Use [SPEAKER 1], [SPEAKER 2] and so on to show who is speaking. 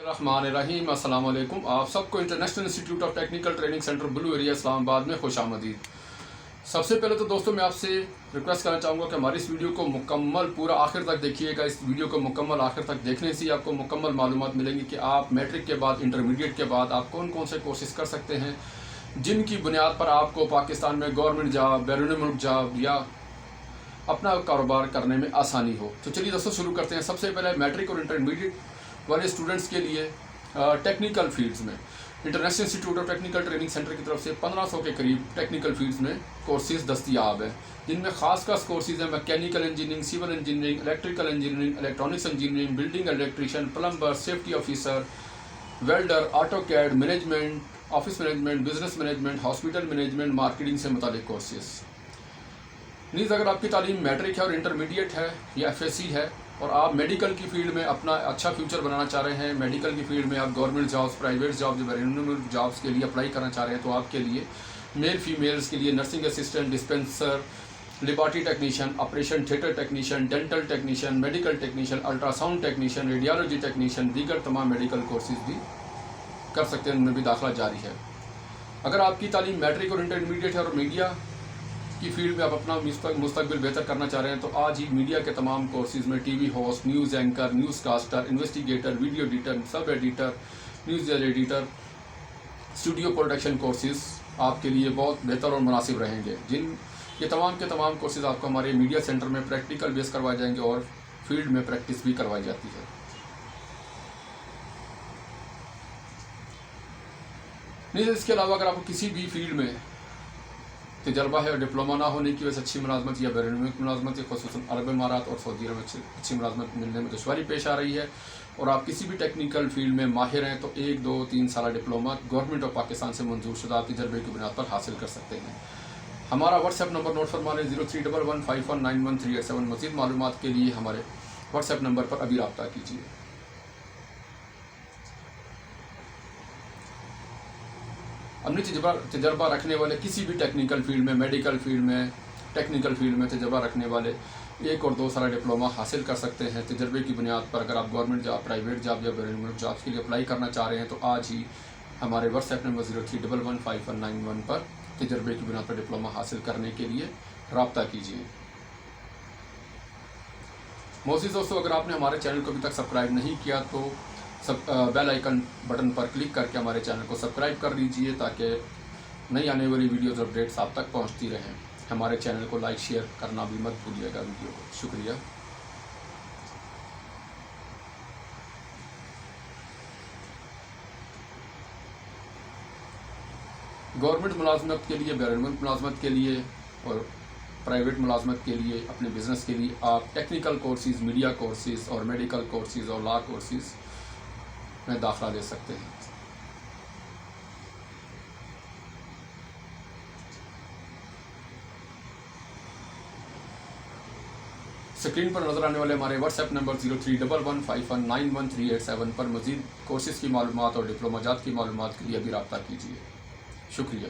[SPEAKER 1] रहमान अस्सलाम वालेकुम। आप सबको international institute of technical training centre blue area Islamabad में खुश आमदीद। सबसे पहले तो दोस्तों मैं आपसे रिक्वेस्ट करना चाहूँगा कि हमारी इस वीडियो को मुकम्मल पूरा आखिर तक देखिएगा। इस वीडियो को मुकम्मल आखिर तक देखने से ही आपको मुकम्मल मालूमात मिलेंगी कि आप मैट्रिक के बाद, इंटरमीडिएट के बाद आप कौन कौन से कोर्सेज कर सकते हैं जिनकी बुनियाद पर आपको पाकिस्तान में गवर्नमेंट जॉब, बैरून मुल्क जॉब या अपना कारोबार करने में आसानी हो। तो चलिए दोस्तों शुरू करते हैं। सबसे पहले मैट्रिक और इंटरमीडिएट वाले स्टूडेंट्स के लिए टेक्निकल फील्ड्स में international institute of technical training centre की तरफ से 1500 के करीब टेक्निकल फील्ड्स में कोर्सेज दस्तियाब हैं, जिनमें खास कोर्सेज हैं mechanical engineering, civil engineering, electrical engineering, electronics engineering, building electrician, plumber, safety officer, welder, auto CAD, management, office management, business management, hospital management, marketing से मुतालिक कोर्सेज। नीज़ अगर आपकी तालीम मैट्रिक है और इंटरमीडिएट है या FSC है और आप मेडिकल की फील्ड में अपना अच्छा फ्यूचर बनाना चाह रहे हैं, मेडिकल की फील्ड में आप गवर्नमेंट जॉब्स, प्राइवेट जॉब्स, बैरून जॉब्स के लिए अप्लाई करना चाह रहे हैं, तो आपके लिए मेल फीमेल्स के लिए nursing assistant, dispenser, laboratory technician, operation theatre technician, dental technician, medical technician, ultrasound technician, radiology technician, दीगर तमाम मेडिकल कोर्सेज भी कर सकते हैं, उनमें भी दाखिला जारी है। अगर आपकी तालीम मैट्रिक और इंटरमीडिएट है और मीडिया की फील्ड में आप अपना मुस्तकबिल बेहतर करना चाह रहे हैं, तो आज ही मीडिया के तमाम कोर्सेज में TV host, news anchor, news caster, investigator, video editor, sub editor, news editor, studio production courses आपके लिए बहुत बेहतर और मुनासिब रहेंगे। ये तमाम के तमाम कोर्सेज आपको हमारे मीडिया सेंटर में प्रैक्टिकल बेस करवाए जाएंगे और फील्ड में प्रैक्टिस भी करवाई जाती है। नहीं, इसके अलावा अगर आपको किसी भी फील्ड में तजर्बा है और डिप्लोमा ना होने की वजह से अच्छी मुलाजमत या बैरून मुल्क मुलाजमत या ख़ुसूसन अरब इमारात और सऊदी अरब में अच्छी मुलाजमत मिलने में दुश्वारी पेश आ रही है और आप किसी भी टेक्निकल फील्ड में माहिर हैं, तो 1, 2, 3 साल डिप्लोमा गवर्नमेंट ऑफ पाकिस्तान से मंजूर शुदा तजर्बे की बुनियाद पर हासिल कर सकते हैं। हमारा व्हाट्सएप नंबर नोट फरमा लें 0311519137। मज़ीद मालूमात के लिए हमारे व्हाट्सएप नंबर पर अभी रब्ता कीजिए। अपनी तजर्बा रखने वाले किसी भी टेक्निकल फील्ड में, मेडिकल फील्ड में, टेक्निकल फील्ड में तजर्बा रखने वाले 1 और 2 साल डिप्लोमा हासिल कर सकते हैं। तजर्बे की बुनियाद पर अगर आप गवर्नमेंट जॉब, प्राइवेट जॉब या बैरून मुल्क जॉब्स के लिए अप्लाई करना चाह रहे हैं, तो आज ही हमारे व्हाट्सएप नंबर 03115191 पर तजर्बे की बुनियाद पर डिप्लोमा हासिल करने के लिए रब्ता कीजिए। मोज़ीज़ दोस्तों, अगर आपने हमारे चैनल को अभी तक सब्सक्राइब नहीं किया तो बेल आइकन बटन पर क्लिक करके हमारे चैनल को सब्सक्राइब कर लीजिए ताकि नई आने वाली वीडियोज़ अपडेट्स आप तक पहुंचती रहें। हमारे चैनल को लाइक शेयर करना भी मत भूलिएगा वीडियो को। शुक्रिया। गवर्नमेंट मुलाजमत के लिए, बैरून मुल्क मुलाजमत के लिए और प्राइवेट मुलाजमत के लिए, अपने बिज़नेस के लिए आप टेक्निकल कोर्सेज़, मीडिया कोर्सेज़ और मेडिकल कोर्सेज़ और लॉ कोर्सेज़ में दाखिला ले सकते हैं। स्क्रीन पर नजर आने वाले हमारे व्हाट्सएप नंबर 0311519137 पर मज़ीद कोर्सेज़ की मालूमात और डिप्लोमा जात की मालूमात के लिए अभी रब्ता कीजिए। शुक्रिया।